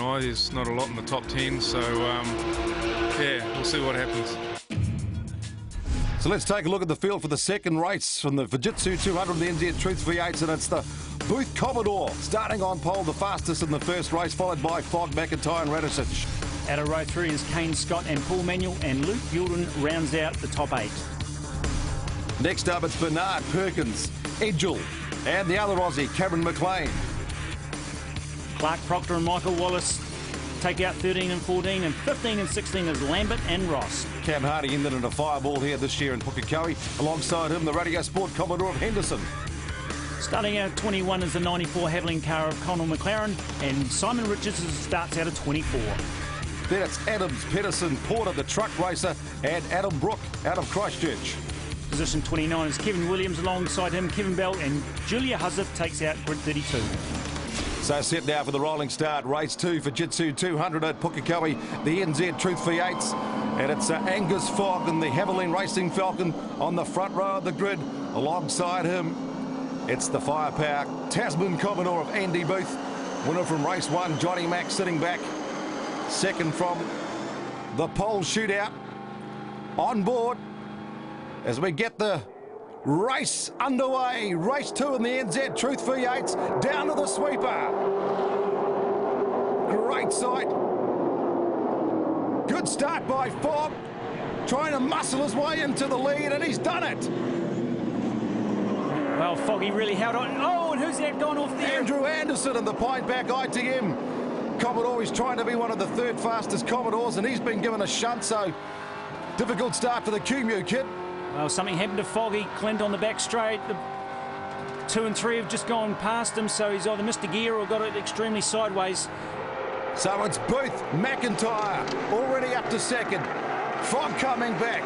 eye. There's not a lot in the top 10, so yeah, we'll see what happens. So let's take a look at the field for the second race from the Fujitsu 200, the NZ Truth V8s, and it's the Booth Commodore starting on pole, the fastest in the first race, followed by Fogg, McIntyre and Radisich. Out of row 3 is Kane Scott and Paul Manuel, and Luke Yulden rounds out the top 8. Next up, it's Bernard, Perkins, Edgell, and the other Aussie, Cameron McLean. Clark Proctor and Michael Wallace take out 13 and 14, and 15 and 16 is Lambert and Ross. Cam Hardy ended in a fireball here this year in Pukekohe. Alongside him, the Radio Sport Commodore of Henderson. Starting out at 21 is the 94 Haviland car of Conal McLaren, and Simon Richards starts out at 24. Then it's Adams, Pedersen, Porter, the truck racer, and Adam Brook out of Christchurch. Position 29 is Kevin Williams, alongside him Kevin Bell, and Julia Huzzard takes out grid 32. So set now for the rolling start. Race 2 for Fujitsu 200 at Pukekohe, the NZ Truth V8s. And it's Angus Fogg and the Haviland Racing Falcon on the front row of the grid. Alongside him, it's the firepower Tasman Commodore of Andy Booth. Winner from race 1, Johnny Mack sitting back. Second from the pole shootout. On board as we get the race underway. Race 2 in the NZ Truth V8s. Down to the sweeper. Great sight. Good start by Fogg. Trying to muscle his way into the lead, and he's done it. Well, Foggy really held on. Oh, and who's that gone off there? Andrew Anderson and the Pine Back ITM Commodore. He's trying to be one of the third fastest Commodores, and he's been given a shunt, so difficult start for the Cumu kid. Well, something happened to Foggy. Clint on the back straight. The 2 and 3 have just gone past him, so he's either missed a gear or got it extremely sideways. So it's Booth, McIntyre, already up to second. Fogg coming back.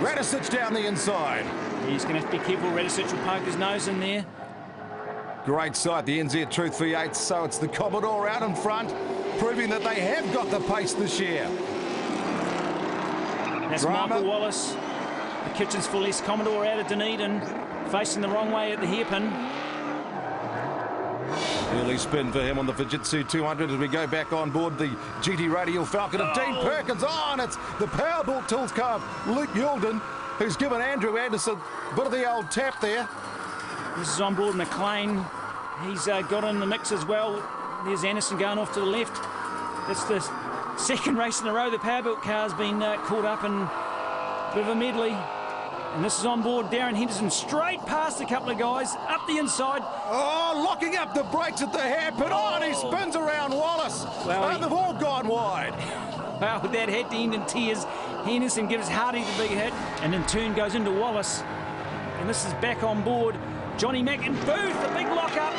Radisich down the inside. He's going to have to be careful. Radisich will poke his nose in there. Great sight, the NZ Truth V8. So it's the Commodore out in front, proving that they have got the pace this year. That's Michael Wallace. The kitchen's full. East Commodore out of Dunedin, facing the wrong way at the hairpin. Early spin for him on the Fujitsu 200 as we go back on board the GT Radial Falcon of Dean Perkins. Oh, and it's the Powerbolt Tools car of Luke Yulden, who's given Andrew Anderson a bit of the old tap there. This is on board McLean. He's got in the mix as well. There's Anderson going off to the left. It's the second race in a row the Powerbolt car's been caught up in a bit of a medley. And this is on board Darren Henderson, straight past a couple of guys, up the inside. Oh, locking up the brakes at the hairpin. Oh, and he spins around Wallace. Well, they've all gone wide. Well, that had to end in tears. Henderson gives Hardy the big hit, and in turn goes into Wallace. And this is back on board. Johnny Mack and Booth, the big lock-up.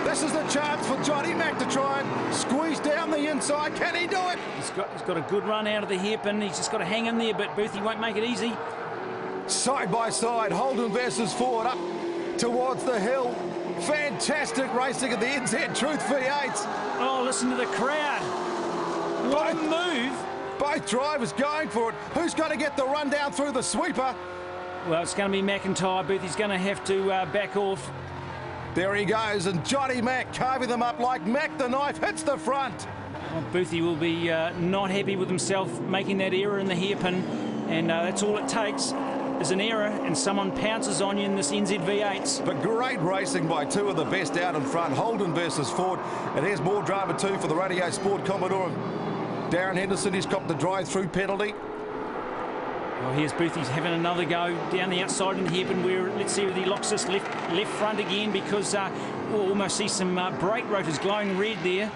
This is the chance for Johnny Mack to try and squeeze down the inside. Can he do it? He's got a good run out of the hairpin. He's just got to hang in there, but Booth, he won't make it easy. Side by side, Holden versus Ford up towards the hill. Fantastic racing at the NZ Truth V8s. Oh, listen to the crowd. What a move. Both drivers going for it. Who's going to get the run down through the sweeper? Well, it's going to be McIntyre. Booth, he's going to have to back off. There he goes, and Johnny Mack carving them up like Mack the knife hits the front. Well, Boothie will be not happy with himself making that error in the hairpin, and that's all it takes. Is an error and someone pounces on you in this NZV8s. But great racing by two of the best out in front, Holden versus Ford. And here's more drama too for the Radio Sport Commodore. Darren Henderson, he's copped the drive-through penalty. Well, here's Booth, he's having another go down the outside in the hairpin where, let's see if he locks this left front again, because we'll almost see some brake rotors glowing red there.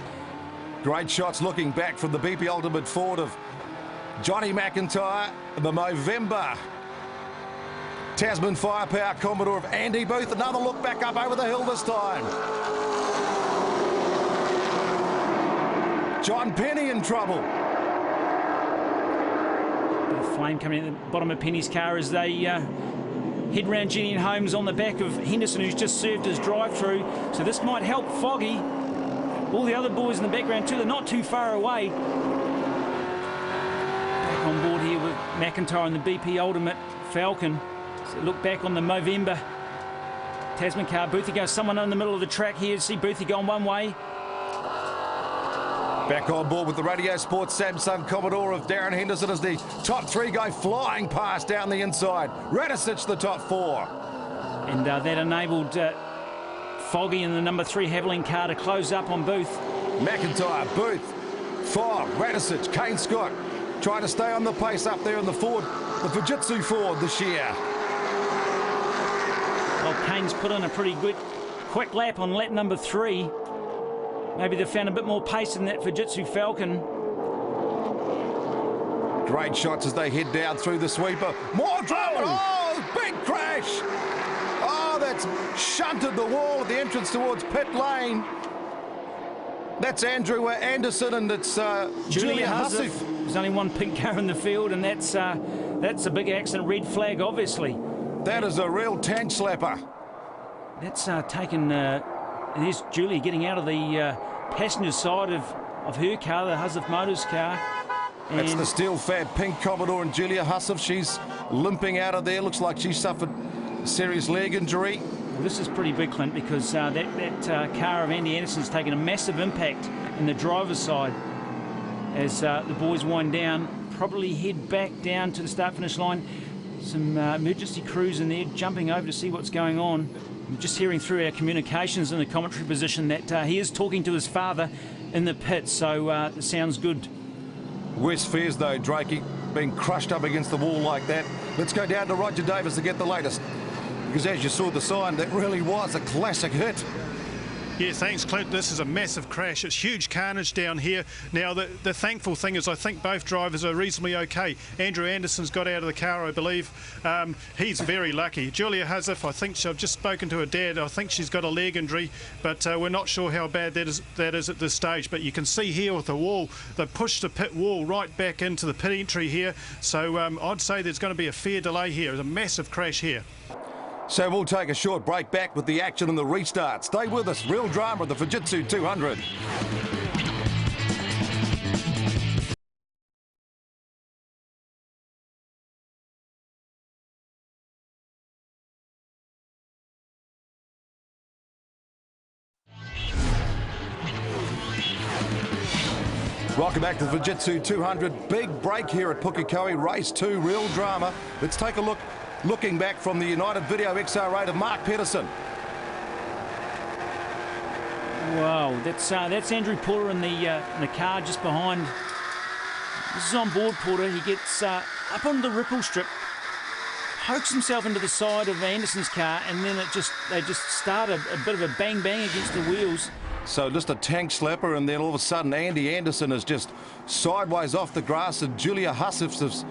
Great shots looking back from the BP Ultimate Ford of Johnny McIntyre, the Movember Tasman Firepower Commodore of Andy Booth. Another look back up over the hill this time. John Penny in trouble. Bit of flame coming in at the bottom of Penny's car as they head round Jenny and Holmes on the back of Henderson, who's just served his drive-through. So this might help Foggy. All the other boys in the background too, they're not too far away. Back on board here with McIntyre and the BP Ultimate Falcon. So look back on the Movember Tasman car. Boothie goes someone in the middle of the track here. See Boothie going one way. Back on board with the Radio Sports Samsung Commodore of Darren Henderson as the top three go flying past down the inside. Radicic the top four. And that enabled Foggy in the number 3 Haviland car to close up on Booth. McIntyre, Booth, Fogg, Radicic, Kane Scott trying to stay on the pace up there in the Ford, the Fujitsu Ford this year. Well, Kane's put in a pretty good quick lap on lap number 3. Maybe they've found a bit more pace in that Fujitsu Falcon. Great shots as they head down through the sweeper. More drama! Oh, big crash! Oh, that's shunted the wall at the entrance towards pit lane. That's Andrew Anderson and it's Julia Hussif. There's only one pink car in the field, and that's a big accident. Red flag, obviously. That is a real tank slapper. That's taken... there's Julia getting out of the passenger side of her car, the Hussif Motors car. And that's the steel fab pink Commodore and Julia Hussif. She's limping out of there. Looks like she suffered a serious leg injury. Well, this is pretty big, Clint, because that car of Andy Anderson's taken a massive impact in the driver's side. As the boys wind down, probably head back down to the start-finish line. Some emergency crews in there jumping over to see what's going on. I'm just hearing through our communications in the commentary position that he is talking to his father in the pit, so it sounds good. West fears, though, Drakey, being crushed up against the wall like that. Let's go down to Roger Davis to get the latest. Because as you saw the sign, that really was a classic hit. Yeah, thanks, Clint. This is a massive crash. It's huge carnage down here. Now, the thankful thing is I think both drivers are reasonably okay. Andrew Anderson's got out of the car, I believe. He's very lucky. Julia Hussif, I think I've just spoken to her dad. I think she's got a leg injury, but we're not sure how bad that is at this stage. But you can see here with the wall, they pushed the pit wall right back into the pit entry here. So I'd say there's going to be a fair delay here. There's a massive crash here. So we'll take a short break, back with the action and the restart. Stay with us. Real drama of the Fujitsu 200. Welcome back to the Fujitsu 200. Big break here at Pukekohe. Race 2, real drama. Let's take a look. Looking back from the United Video XR8 of Mark Pedersen. Wow, that's Andrew Porter in the car just behind. This is on board Porter. He gets up on the ripple strip, pokes himself into the side of Anderson's car, and then they just start a bit of a bang bang against the wheels. So just a tank slapper, and then all of a sudden Andy Anderson is just sideways off the grass, and Julia Hussif has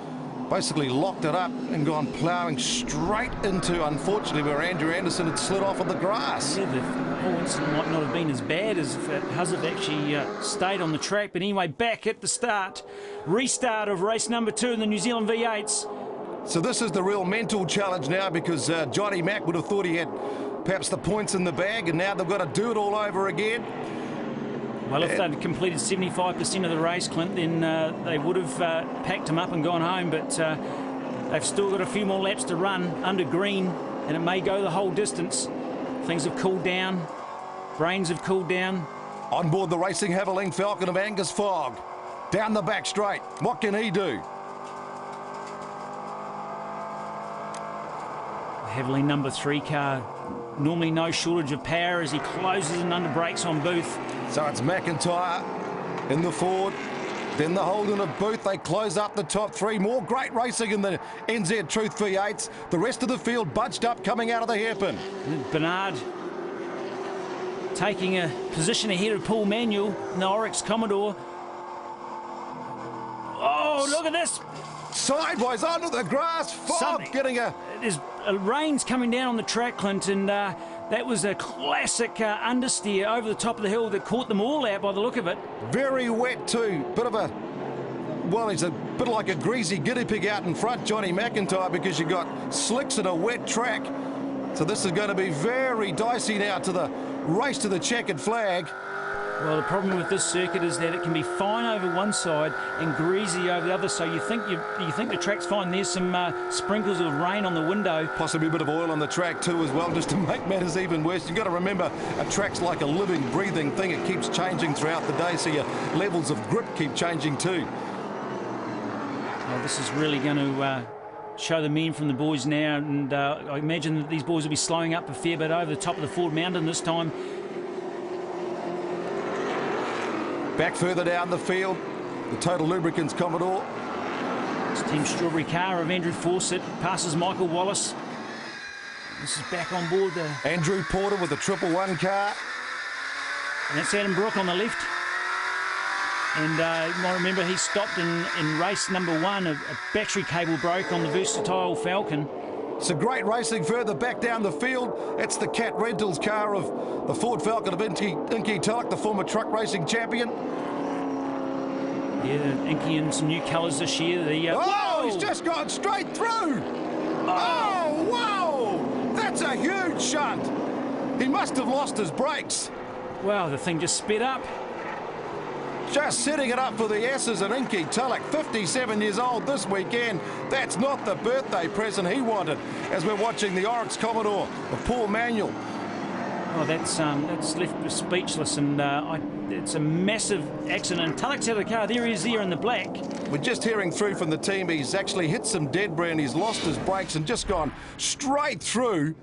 basically locked it up and gone ploughing straight into, unfortunately, where Andrew Anderson had slid off of the grass. Yeah, the whole incident might not have been as bad as if Hussif actually stayed on the track. But anyway, back at the start, restart of race number 2 in the New Zealand V8s. So this is the real mental challenge now, because Johnny Mack would have thought he had perhaps the points in the bag, and now they've got to do it all over again. Well, if they'd completed 75% of the race, Clint, then they would have packed him up and gone home. But they've still got a few more laps to run under green, and it may go the whole distance. Things have cooled down. Brains have cooled down. On board the Racing Haviland Falcon of Angus Fogg. Down the back straight. What can he do? Haviland number 3 car. Normally no shortage of power as he closes in under brakes on Booth. So it's McIntyre in the Ford, then the Holden of Booth. They close up the top 3. More great racing in the NZ Truth V8s. The rest of the field bunched up coming out of the hairpin. Bernard taking a position ahead of Paul Manuel in the Oryx Commodore. Oh, look at this. Sideways onto the grass. Fogg getting a... There's rain's coming down on the track, Clint, and that was a classic understeer over the top of the hill that caught them all out by the look of it. Very wet too. Bit of a... Well, he's a bit like a greasy guinea pig out in front, Johnny McIntyre, because you've got slicks and a wet track. So this is going to be very dicey now to the race to the checkered flag. Well, the problem with this circuit is that it can be fine over one side and greasy over the other. So you think the track's fine. There's some sprinkles of rain on the window. Possibly a bit of oil on the track too as well, just to make matters even worse. You've got to remember, a track's like a living, breathing thing. It keeps changing throughout the day, so your levels of grip keep changing too. Well, this is really going to show the men from the boys now, and I imagine that these boys will be slowing up a fair bit over the top of the Ford Mountain this time. Back further down the field, the Total Lubricants Commodore. It's Team Strawberry car of Andrew Fawcett, passes Michael Wallace. This is back on board the... Andrew Porter with the 111 car. And that's Adam Brook on the left. And you might remember he stopped in race number 1. A battery cable broke on the versatile Falcon. It's a great racing further back down the field. It's the Cat Rentals car of the Ford Falcon of Inky Tulloch, the former truck racing champion. Yeah, Inky in some new colours this year. He's just gone straight through. Oh, wow! That's a huge shunt. He must have lost his brakes. Wow, the thing just sped up. Just setting it up for the S's and Inky Tulloch, 57 years old this weekend. That's not the birthday present he wanted, as we're watching the Oryx Commodore of Paul Manuel. Oh, that's left us speechless, and it's a massive accident. And Tulloch's out of the car. There he is there in the black. We're just hearing through from the team. He's actually hit some debris and he's lost his brakes and just gone straight through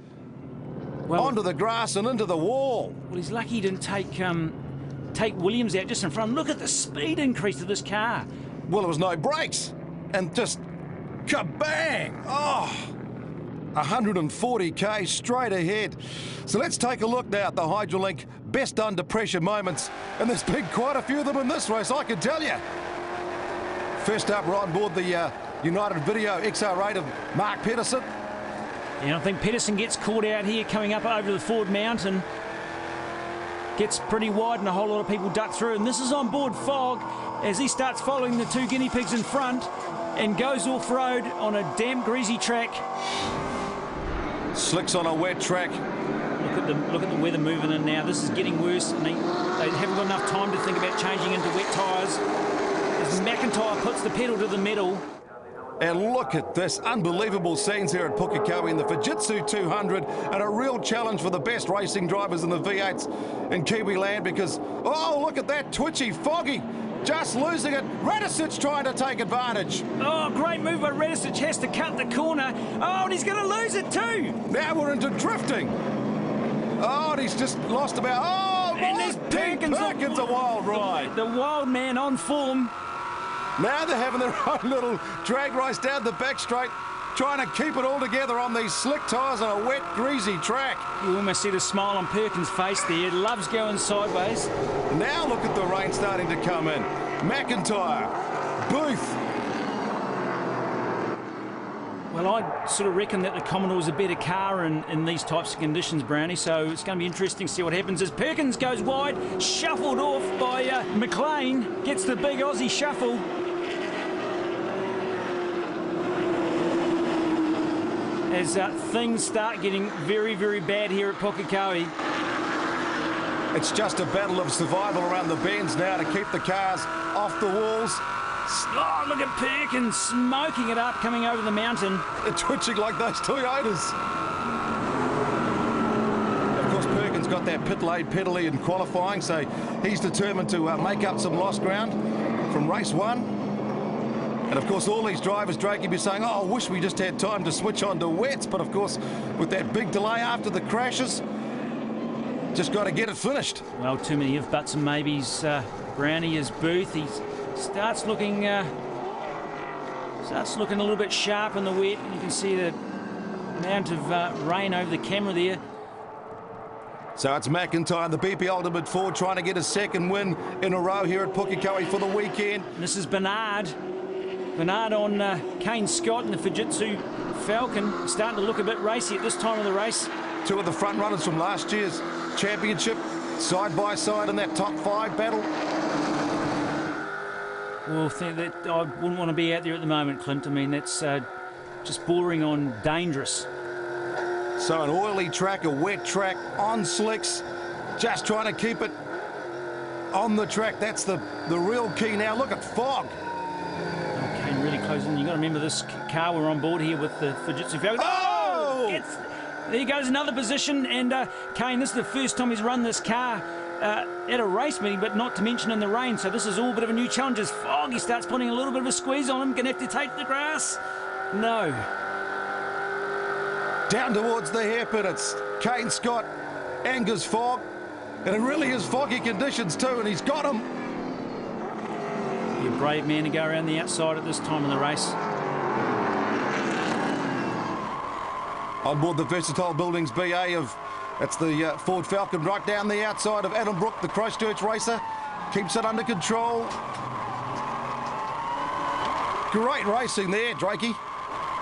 onto the grass and into the wall. Well, he's lucky he didn't take Williams out just in front. Look at the speed increase of this car. Well, there was no brakes and just kabang! Oh, 140k straight ahead. So let's take a look now at the Hydrolink best under pressure moments, and there's been quite a few of them in this race, I can tell you. First up, we're on board the United Video XR8 of Mark Pedersen. And I think Pedersen gets caught out here coming up over the Ford Mountain. Gets pretty wide and a whole lot of people duck through, and this is on board Fog as he starts following the two guinea pigs in front and goes off-road on a damp greasy track. Slicks on a wet track. Look at the weather moving in now. This is getting worse, and they haven't got enough time to think about changing into wet tyres as McIntyre puts the pedal to the metal. And look at this, unbelievable scenes here at Pukekohe in the Fujitsu 200, and a real challenge for the best racing drivers in the V8s in Kiwi land, because, oh, look at that twitchy Foggy, just losing it. Radicic trying to take advantage. Oh, great move by Radicic, has to cut the corner. Oh, and he's going to lose it too. Now we're into drifting. Oh, and he's just lost about, oh, and there's Perkins, a wild ride. The wild man on form. Now they're having their own little drag race down the back straight, trying to keep it all together on these slick tyres on a wet, greasy track. You almost see the smile on Perkins' face there. Loves going sideways. Now look at the rain starting to come in. McIntyre, Booth. Well, I sort of reckon that the Commodore's a better car in these types of conditions, Brownie, so it's going to be interesting to see what happens as Perkins goes wide, shuffled off by McLean, gets the big Aussie shuffle. As things start getting very, very bad here at Pukekohe. It's just a battle of survival around the bends now to keep the cars off the walls. Oh, look at Perkins smoking it up coming over the mountain. They're twitching like those Toyotas. Of course, Perkins got that pit lane penalty in qualifying, so he's determined to make up some lost ground from race 1. And of course, all these drivers, Drake, you'd be saying, oh, I wish we just had time to switch on to wets. But of course, with that big delay after the crashes, just got to get it finished. Well, too many if, buts and maybes. Brownie is Booth. He starts looking a little bit sharp in the wet. You can see the amount of rain over the camera there. So it's McIntyre, the BP Ultimate Ford, trying to get a second win in a row here at Pukekohe for the weekend. This is Bernard. Bernard on Kane Scott in the Fujitsu Falcon, starting to look a bit racy at this time of the race. Two of the front runners from last year's championship, side by side in that top 5 battle. Well, I wouldn't want to be out there at the moment, Clint. I mean, that's just bordering on dangerous. So an oily track, a wet track, on slicks, just trying to keep it on the track. That's the real key now. Look at Fog. Kane really close in. You've got to remember this car we're on board here with the Fujitsu Falcon. Oh! There goes another position, and Kane, this is the first time he's run this car at a race meeting, but not to mention in the rain, so this is all a bit of a new challenge. As Fog, he starts putting a little bit of a squeeze on him. Gonna have to take the grass. No. Down towards the hairpin, it's Kane Scott, Angus Fog, and it really is foggy conditions too, and he's got him. You're a brave man to go around the outside at this time of the race. On board the Versatile Buildings BA it's the Ford Falcon right down the outside of Adam Brook, the Christchurch racer. Keeps it under control. Great racing there, Drakey.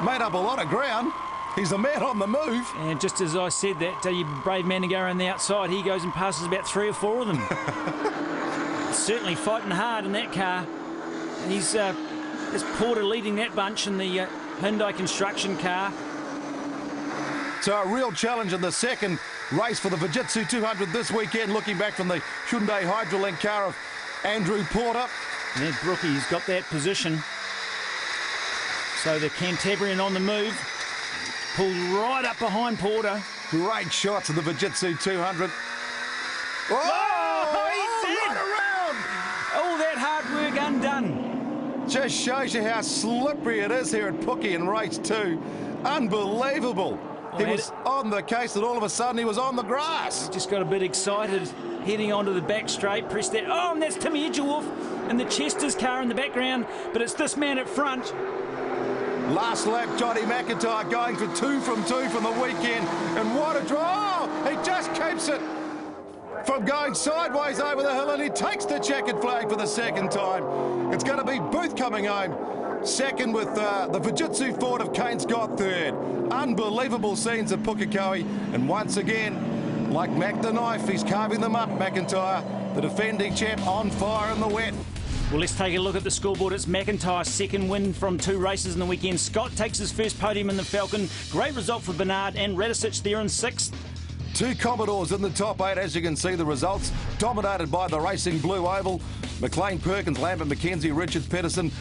Made up a lot of ground. He's a man on the move. And just as I said that, you brave man to go around the outside, he goes and passes about 3 or 4 of them. Certainly fighting hard in that car. He's Porter leading that bunch in the Hyundai construction car. So a real challenge in the second race for the Fujitsu 200 this weekend, looking back from the Hyundai Hydrolink car of Andrew Porter. And there's Brookie, he's got that position. So the Cantabrian on the move, pulled right up behind Porter. Great shots of the Fujitsu 200. Right around! All that hard work undone. Just shows you how slippery it is here at Pookie in race 2. Unbelievable. He was on the case, and all of a sudden he was on the grass. Just got a bit excited, heading onto the back straight, pressed that. Oh, and that's Timmy Edgewolf in the Chester's car in the background, but it's this man at front. Last lap, Johnny McIntyre going for 2 from 2 from the weekend. And what a draw! Oh, he just keeps it from going sideways over the hill, and he takes the checkered flag for the second time. It's going to be Booth coming home second, with the Fujitsu Ford of Kane Scott third. Unbelievable scenes at Pukekohe, and once again, like Mac the Knife, he's carving them up. McIntyre, the defending champ, on fire in the wet. Well, let's take a look at the scoreboard. It's McIntyre's second win from 2 races in the weekend. Scott takes his first podium in the Falcon. Great result for Bernard, and Radicic there in 6th. 2 Commodores in the top 8, as you can see the results, dominated by the Racing Blue Oval. McLean, Perkins, Lambert, McKenzie, Richards, Pedersen.